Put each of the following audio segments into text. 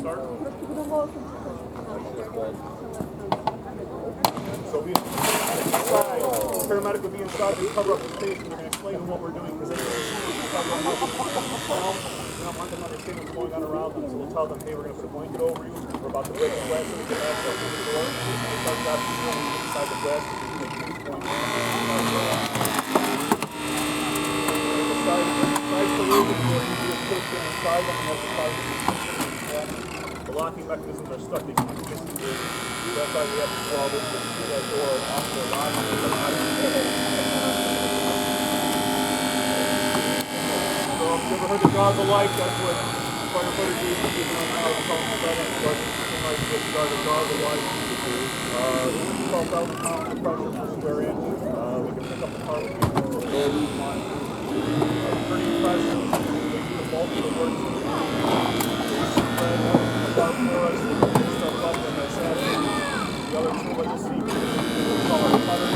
start? So we inside. Paramedic will be inside to cover up the station. We're going to explain what we're doing because they don't understand what's going on around them. So we'll tell them, hey, we're going to put a blanket over you. We're about to break the glass so we can access through the door. We'll start out inside the glass. The locking mechanisms are stuck. They can't get through. That's why we have to swallow this through that door off the line. So if you ever heard the jaws of life, that's what firefighters use to keep them out of the setting. But sometimes you get started jaws of life. 12,000 pounds of pressure per square inch. We can pick up the car with people. Pretty impressive. They do the bulk of the work. Spread out the bar for us. Stuff up in the setting. The other tool that you see is called a cutter.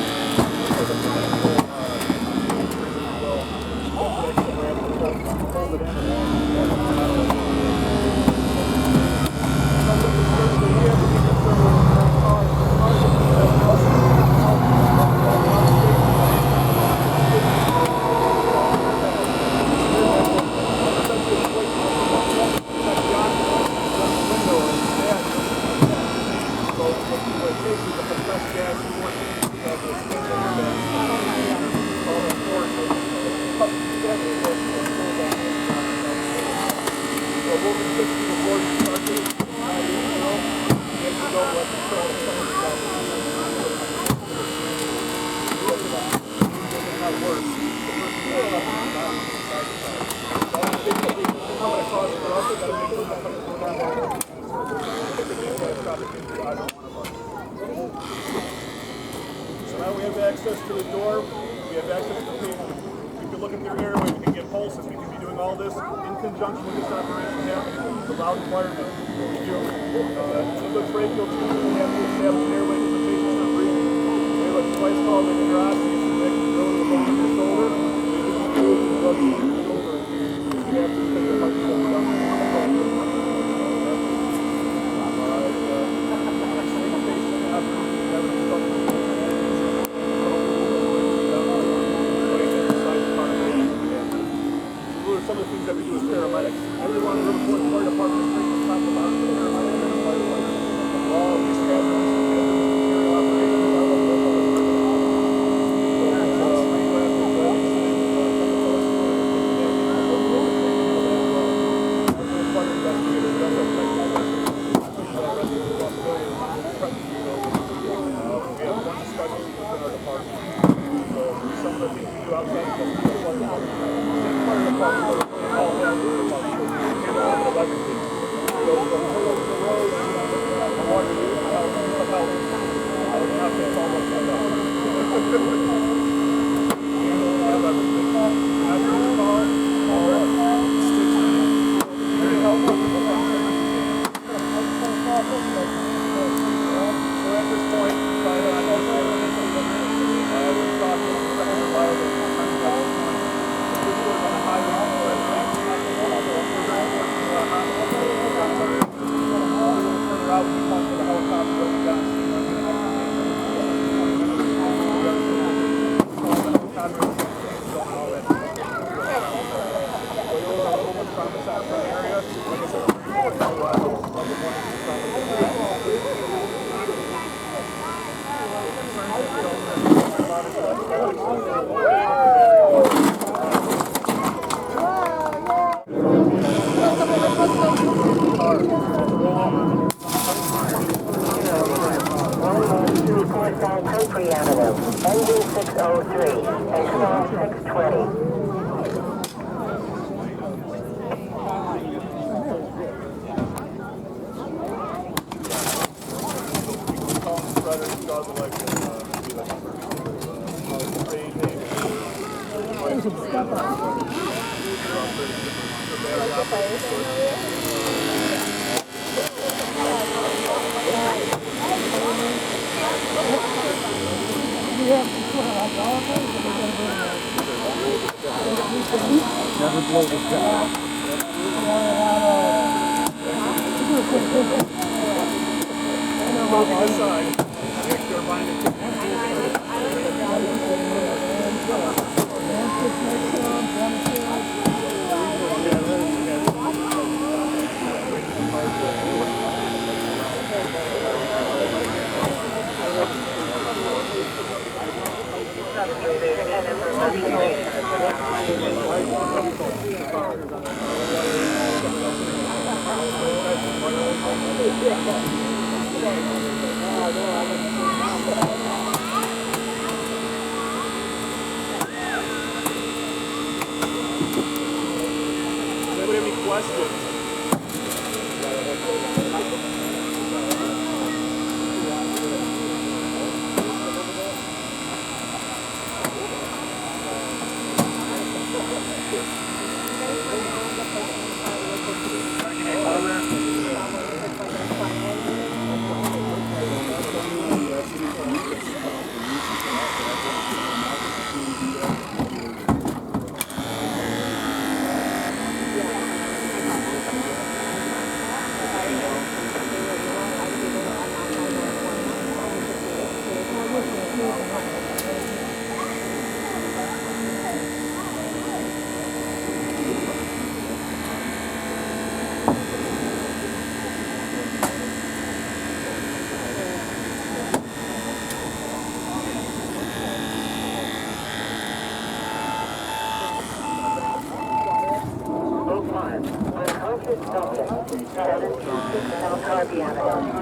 So the mechanical will hold it in access to the door, we have access to the patient. We can look at their airway, we can get pulses, we can be doing all this in conjunction with this operation happening. It's a loud environment. We do endotracheal tubing, we have to establish an airway because the patient's not breathing. We have a device called the hydroscopy, so they can go to the bone of the shoulder, we can do it and rub the shoulder. We have to take the heart down. Some of the things that we do as paramedics. Everyone in the fire department is trained to talk about the paramedics and the firefighters. All of these hazards, material operations, we have one specialist within our department. So some of the things we do outside of the fire department, all that is a little bit of everything. So from the road, the water, the health, that's all what's going on. And a lot of everything. After this call, all that station. Very helpful for the function. So at this point, I know we're talking about the environment. Engine 603, exhaust 620. Never blow this guy. moving this side. Make sure behind the Anybody have any questions?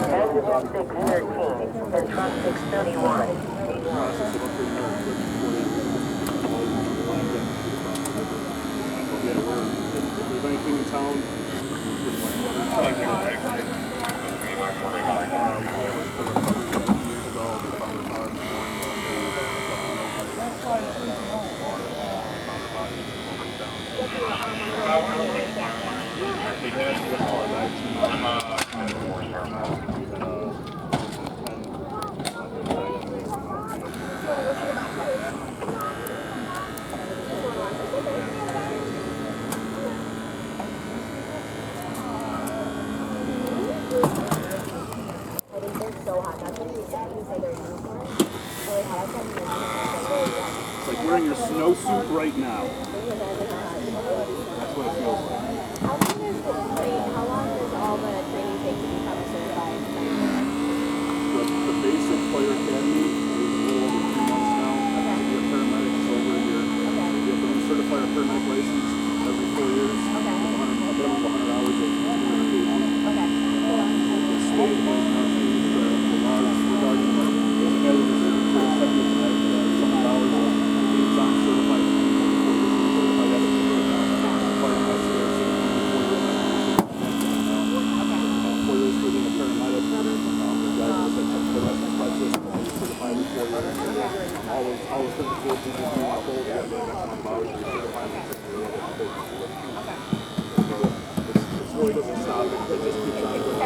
Resident 613 and truck 631. If there's anything in town, it's like wearing your snowsuit right now. That's what it feels like. How long does all the training take to become certified? The basic fire academy is a little over 3 months now. To be a paramedic is over a year. You have to recertify a paramedic license every 4 years. A minimum of 100 hours of certification. The state has not changed the laws regarding the hazardous for 700 hours of being certified. 4 years for being a paramedic. All the certifications you do on hold, you have to have X amount of hours to certify them. This really doesn't stop it. It just keeps on going.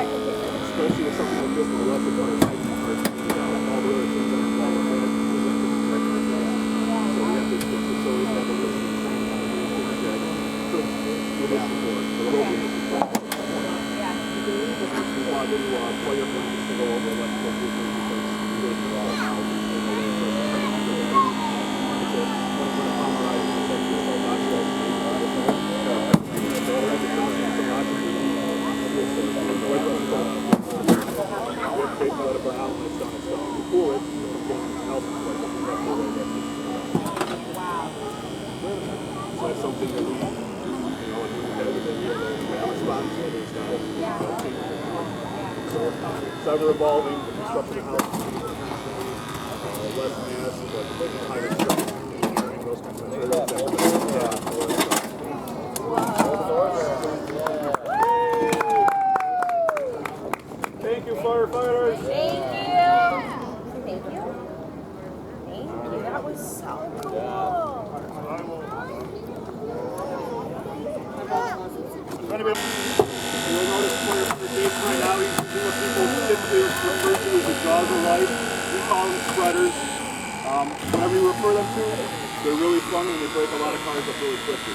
Especially with something like this, with the left of our side part, all the other things that are involved with that, so we have to have a list of training that could do this before, but it will be this before. We want to player practice to go over electrical systems because there's a lot of knowledge in the way of something that we, respond to other stuff. It's ever evolving, the construction of houses, less mass, but higher strength, engineering, those kinds of things. Thank you, firefighters. Thank you. Thank you. Thank you. That was so cool. You'll notice fire certification right now, he's using what people typically refer to as the jaws of life. We call them spreaders. Whenever you refer them to, they're really fun and they break a lot of cars up really quickly.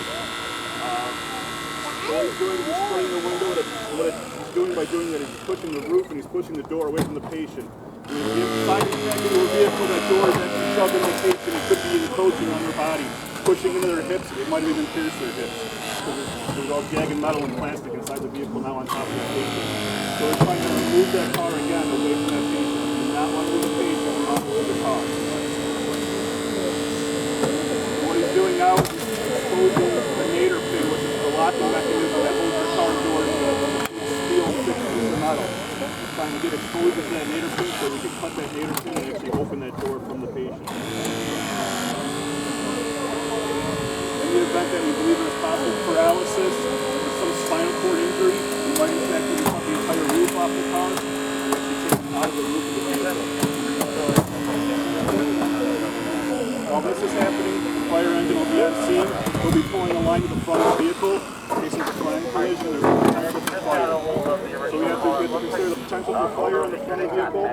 What he's doing is spraying the window. What it's doing by doing that is he's pushing the roof and he's pushing the door away from the patient. And if you find a vehicle, that door is actually shoved in the patient, it could be encroaching on their body, pushing into their hips, it might have even pierced their hips. Because there's all jagged metal and plastic inside the vehicle now on top of the patient. So we're trying to remove that car again away from that patient. We do not want to move the patient, we want to move the car. What he's doing now is exposing the nadir pin, which is the locking mechanism that holds the car doors with steel fixed to the metal. We're trying to get exposure to that nadir pin so we can cut that nadir pin and actually open that door from the patient. In the event that we believe there's possible paralysis or some spinal cord injury, we might in fact cut the entire roof off the car and actually take it out of the roof of the vehicle. While this is happening, the fire engine will be on scene. We'll be pulling a line to the front of the vehicle. In case there's a front end collision, there's a potential for fire. So we have to consider the potential for fire on the front of the vehicle,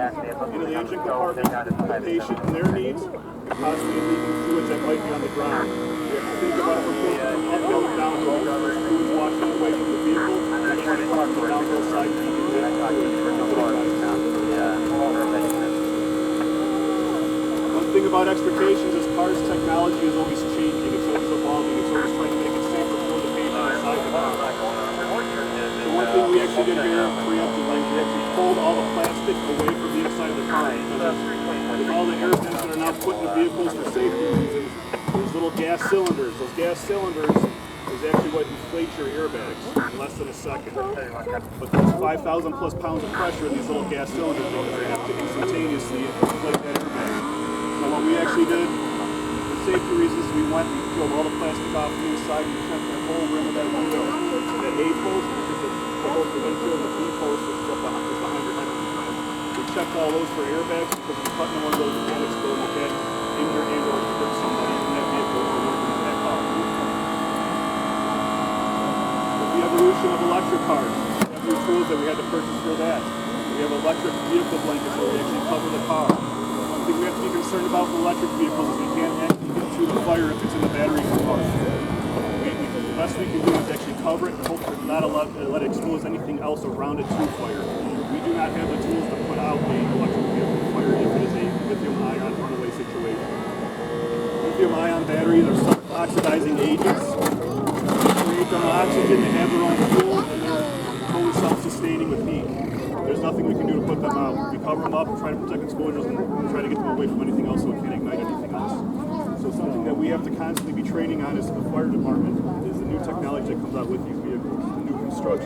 into the engine compartment, the patient and their needs, and possibly leaking fluids that might be on the ground. We have to think about if we're taking from uphill and downhill, there's fluids washing away from the vehicle, and trying to park the downhill side and keep that fluid from the One thing about extrication is cars' technology is always changing, it's always evolving, it's always trying to make it safer for the patient inside the car. So one thing we actually did here preemptively, we actually pulled all the plastic away from the inside of the car because with all the air vents that are now put in the vehicles for safety reasons, there's little gas cylinders. Those gas cylinders is actually what inflates your airbags in less than a second. But there's 5,000 plus pounds of pressure in these little gas cylinders because they have to instantaneously inflate that airbag. So what we actually did, for safety reasons, we went and peeled all the plastic off the inside and checked that whole rim of that window. That A post, which is the windshield, and the B post, which is behind your head. We checked all those for airbags because if you cut in one of those, you can't explode, you can't injure and or hurt somebody in that vehicle or working in that car. With the evolution of electric cars, we have new tools that we had to purchase for that. We have electric vehicle blankets where we actually cover the car. One thing we have to be concerned about with electric vehicles is we can't actually get to the fire if it's in the battery compartment. The best we can do is actually cover it and hope to not let it expose anything else around it to fire. We do not have the tools to put out an electric vehicle fire if it is a lithium-ion runaway situation. Lithium-ion batteries are self-oxidizing agents. They create their own oxygen, they have their own fuel, and they're totally self-sustaining with heat. There's nothing we can do to put them out. We cover them up and try to protect exposures and try to get them away from anything else so it can't ignite anything else. So something that we have to constantly be training on as the fire department is the new technology that comes out with these vehicles, the new construction.